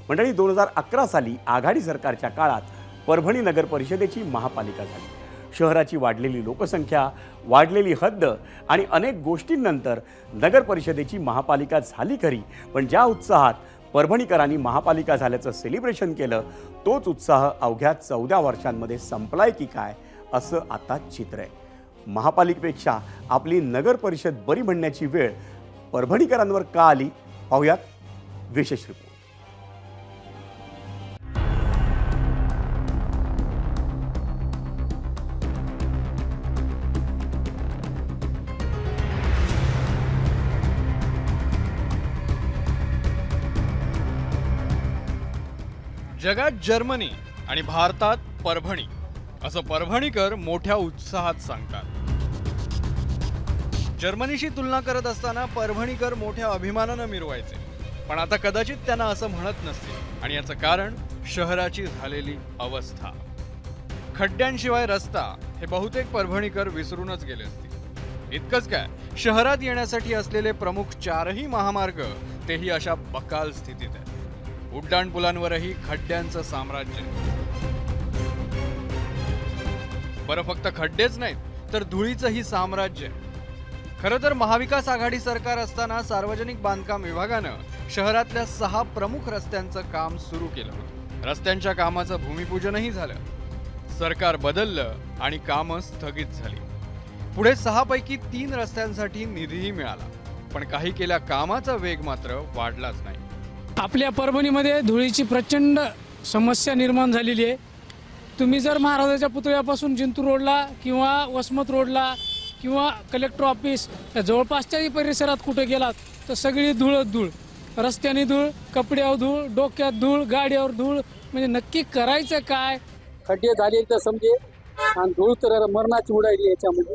मंडळी 2011 साली आघाडी सरकारच्या काळात परभणी नगर परिषदेची महापालिका झाली। शहराची वाढलेली लोकसंख्या, वाढलेली हद्द आणि अनेक गोष्टींनंतर नगर परिषदेची महापालिका झाली खरी, पण ज्या उत्साहात परभणीकरांनी महापालिका झाल्याचं सेलिब्रेशन केलं, तोच उत्साह अवघ्या 14 वर्षांमध्ये संपलाय की काय असं आता चित्र आहे। महापालिकेपेक्षा आपली नगर परिषद बरी म्हणण्याची वेळ परभणीकरांवर का आली, पाहूयात विशेष रिपोर्ट। जगात जर्मनी आणि भारतात परभणी असं परभणीकर मोठ्या उत्साहात सांगतात। जर्मनीशी तुलना करत असताना परभणीकर मोठ्या अभिमानानं मिरवायचे, पण आता कदाचित त्यांना असं म्हणत नसतील आणि याचं कारण शहराची झालेली अवस्था। खड्ड्यांशिवाय रस्ता हे बहुतेक परभणीकर विसरूनच गेले असतील। इतकंच काय, शहरात येण्यासाठी असलेले प्रमुख 4ही महामार्ग तेही अशा बकाल स्थितीत आहेत। उड्डाणपुलांवरही खड्ड्यांचं साम्राज्य। बरं, फक्त खड्डेच नाहीत तर धुळीचंही साम्राज्य। खरं तर महाविकास आघाडी सरकार असताना सार्वजनिक बांधकाम विभागानं शहरातल्या 6 प्रमुख रस्त्यांचं काम सुरू केलं होतं। रस्त्यांच्या कामाचं भूमिपूजनही झालं। सरकार बदललं आणि कामं स्थगित झाली। पुढे 6 पैकी 3 रस्त्यांसाठी निधीही मिळाला, पण काही केल्या कामाचा वेग मात्र वाढलाच नाही। आपल्या परभणीमध्ये धुळीची प्रचंड समस्या निर्माण झालेली आहे। तुम्ही जर महाराजाच्या पुतळ्यापासून जिंतूर रोडला किंवा वसमत रोडला किंवा कलेक्टर ऑफिस या जवळपासच्याही परिसरात कुठे गेलात तर सगळी धूळच धूळ। रस्त्याने धूळ, कपड्यावर धूळ, डोक्यात धूळ, गाडीवर धूळ, म्हणजे नक्की करायचं काय? खड्डे झाले तर समजे आणि धूळ तर मरणाची उडायली याच्यामध्ये।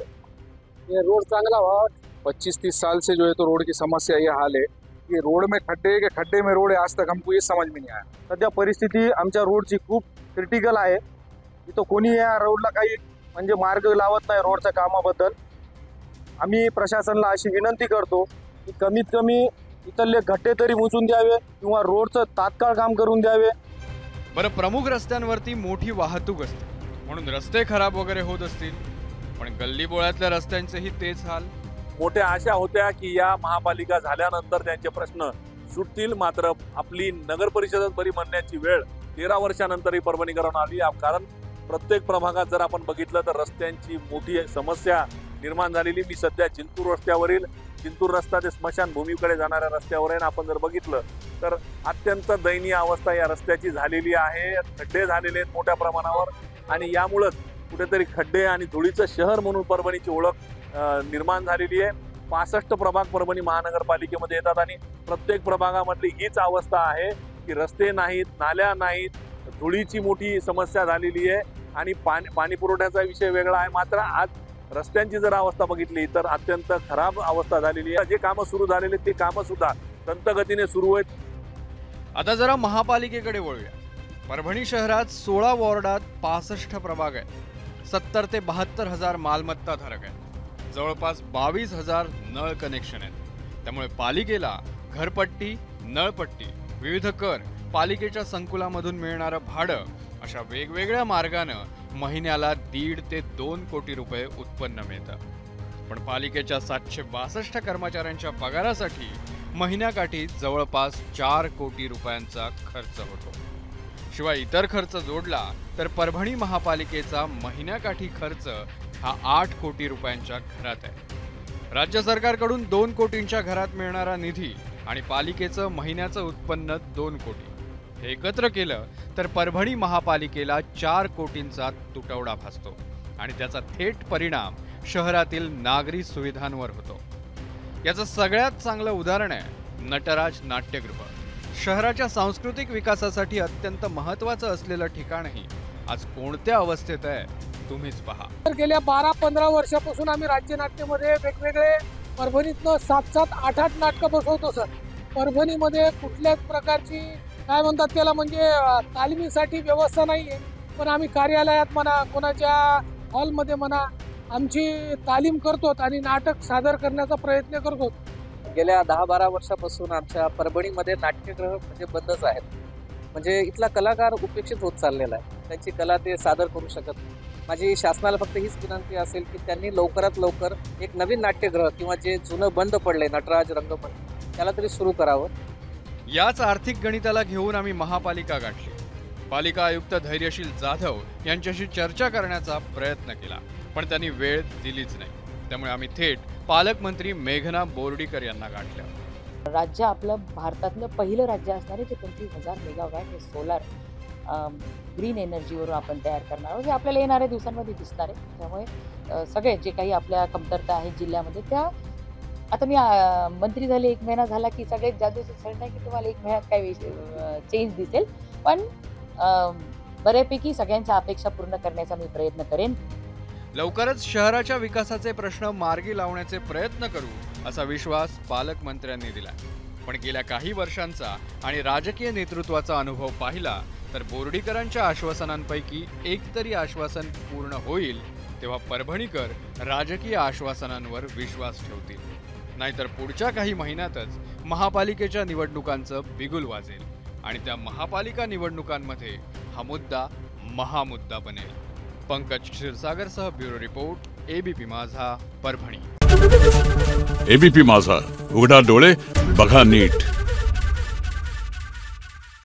ये रोड चांगला व्हावा। 25-30 साल से जो है तो रोड की समस्या ये हाल है कि रोड में खड्डे के खड्डे में रोड है, आज तक हमको ये समझ में नहीं आया। सध्या परिस्थिती आमच्या रोडची खूप क्रिटिकल आहे। इथं कोणी या रोडला काही म्हणजे मार्ग लावत नाही रोडच्या कामाबद्दल। आम्ही प्रशासनाला अशी विनंती करतो की कमीत कमी इथले खड्डे तरी मुचून द्यावे किंवा रोडचं तात्काळ काम करून द्यावे। बरं, प्रमुख रस्त्यांवरती मोठी वाहतूक असते म्हणून रस्ते खराब वगैरे होत असतील, पण गल्लीबोळातल्या रस्त्यांचेही तेच हाल। मोठ्या आशा होत्या की या महापालिका झाल्यानंतर त्यांचे प्रश्न सुटतील, मात्र आपली नगर परिषद बरी म्हणण्याची वेळ 13 वर्षानंतरही परभणीकरांना आली। कारण प्रत्येक प्रभागात जर आपण बघितलं तर रस्त्यांची मोठी समस्या निर्माण झालेली। मी सध्या जिंतूर रस्त्यावरील जिंतूर रस्ता ते स्मशानभूमीकडे जाणाऱ्या रस्त्यावर आहे। आपण जर बघितलं तर अत्यंत दयनीय अवस्था या रस्त्याची झालेली आहे। खड्डे झालेले आहेत मोठ्या प्रमाणावर आणि यामुळेच कुठेतरी खड्डे आणि धुळीचं शहर म्हणून परभणीची ओळख निर्माण झालेली आहे। 65 प्रभाग परभणी महानगरपालिकेमध्ये येतात आणि प्रत्येक प्रभागामधली हीच अवस्था आहे की रस्ते नाहीत, नाल्या नाहीत, धुळीची मोठी समस्या झालेली आहे आणि पाणी पुरवठ्याचा विषय वेगळा आहे। मात्र आज रस्त्यांची जर अवस्था बघितली तर अत्यंत खराब अवस्था झालेली आहे। जे कामं सुरू झालेले ते कामं सुद्धा संतगतीने सुरू आहेत। आता जरा महापालिकेकडे वळूया। परभणी शहरात 16 वॉर्डात 65 प्रभाग आहेत। 70 ते 72 हजार मालमत्ता धारक आहेत। जवळपास 22,000 नळ कनेक्शन आहेत। त्यामुळे पालिकेला घरपट्टी, नळपट्टी, विविध कर, पालिकेच्या संकुलामधून मिळणारं भाडं अशा वेगवेगळ्या मार्गानं महिन्याला 1.5 ते 2 कोटी रुपये उत्पन्न मिळतं। पण पालिकेच्या 762 कर्मचाऱ्यांच्या पगारासाठी महिन्याकाठी जवळपास 4 कोटी रुपयांचा खर्च होतो। शिवाय इतर खर्च जोडला तर परभणी महापालिकेचा महिन्याकाठी खर्च हा 8 कोटी रुपयांच्या घरात आहे। राज्य सरकारकडून 2 कोटींच्या घरात मिळणारा निधी आणि पालिकेचं महिन्याचं उत्पन्न 2 कोटी हे एकत्र केलं तर परभणी महापालिकेला 4 कोटींचा तुटवडा भासतो आणि त्याचा थेट परिणाम शहरातील नागरी सुविधांवर होतो। याचं सगळ्यात चांगलं उदाहरण आहे नटराज नाट्यगृह। शहराच्या सांस्कृतिक विकासासाठी अत्यंत महत्त्वाचं असलेलं ठिकाणही आज कोणत्या अवस्थेत आहे तुम्हीच पहा। गेल्या 12-15 वर्षापासून आम्ही राज्यनाट्यमध्ये वेगवेगळे परभणीतनं 7-7, 8-8 नाटकं बसवतो सर। परभणीमध्ये कुठल्याच प्रकारची काय म्हणतात त्याला म्हणजे तालमीसाठी व्यवस्था नाही आहे, पण आम्ही कार्यालयात म्हणा कोणाच्या हॉलमध्ये म्हणा आमची तालीम करतो आणि नाटक सादर करण्याचा प्रयत्न करतो। गेल्या 10-12 वर्षापासून आमच्या परभणीमध्ये नाट्यगृह म्हणजे बंदच आहेत। म्हणजे इथला कलाकार उपेक्षित होत चाललेला आहे. त्यांची कला ते सादर करू शकत नाही. माझी शासनाला फक्त हीच विनंती असेल की त्यांनी लवकरात लवकर एक नवीन नाट्यगृह किंवा जे जुनं बंद पडलंय नटराज रंगमंच त्याला तरी सुरू करावं. याच आर्थिक गणिताला घेऊन आम्ही महापालिका गाठली. पालिका आयुक्त धैर्यशील जाधव यांच्याशी चर्चा करण्याचा प्रयत्न केला, पण त्यांनी वेळ दिलीच नाही. त्यामुळे आम्ही थेट पालकमंत्री मेघना बोर्डीकर यांना गाठलं. राज्य आपलं भारतातलं पहिलं राज्य असणार आहे जे 25,000 मेगावॅट हे सोलार ग्रीन एनर्जीवरून आपण तयार करणार आहोत. हे आपल्याला येणाऱ्या दिवसांमध्ये दिसणार आहे. त्यामुळे सगळे जे काही आपल्या कमतरता आहेत जिल्ह्यामध्ये त्या आता मी मंत्री झाले 1 महिना झाला की सगळेच जादू नाही की तुम्हाला 1 महिन्यात काही चेंज दिसेल, पण बऱ्यापैकी सगळ्यांच्या अपेक्षा पूर्ण करण्याचा मी प्रयत्न करेन. लवकरच शहराच्या विकासाचे प्रश्न मार्गी लावण्याचे प्रयत्न करू असा विश्वास पालकमंत्र्यांनी दिला. पण गेल्या काही वर्षांचा आणि राजकीय नेतृत्वाचा अनुभव पाहिला तर बोर्डीकरांच्या आश्वासनांपैकी एक तरी आश्वासन पूर्ण होईल तेव्हा परभणीकर राजकीय आश्वासनांवर विश्वास ठेवतील. नाहीतर पुढच्या काही महिन्यातच महापालिकेच्या निवडणुकांचं बिगुल वाजेल आणि त्या महापालिका निवडणुकांमध्ये हा मुद्दा महामुद्दा बनेल. पंकज क्षीरसागरसह ब्युरो रिपोर्ट, एबीपी माझा, परभणी. एबीपी माझा, उघडा डोळे बघा नीट.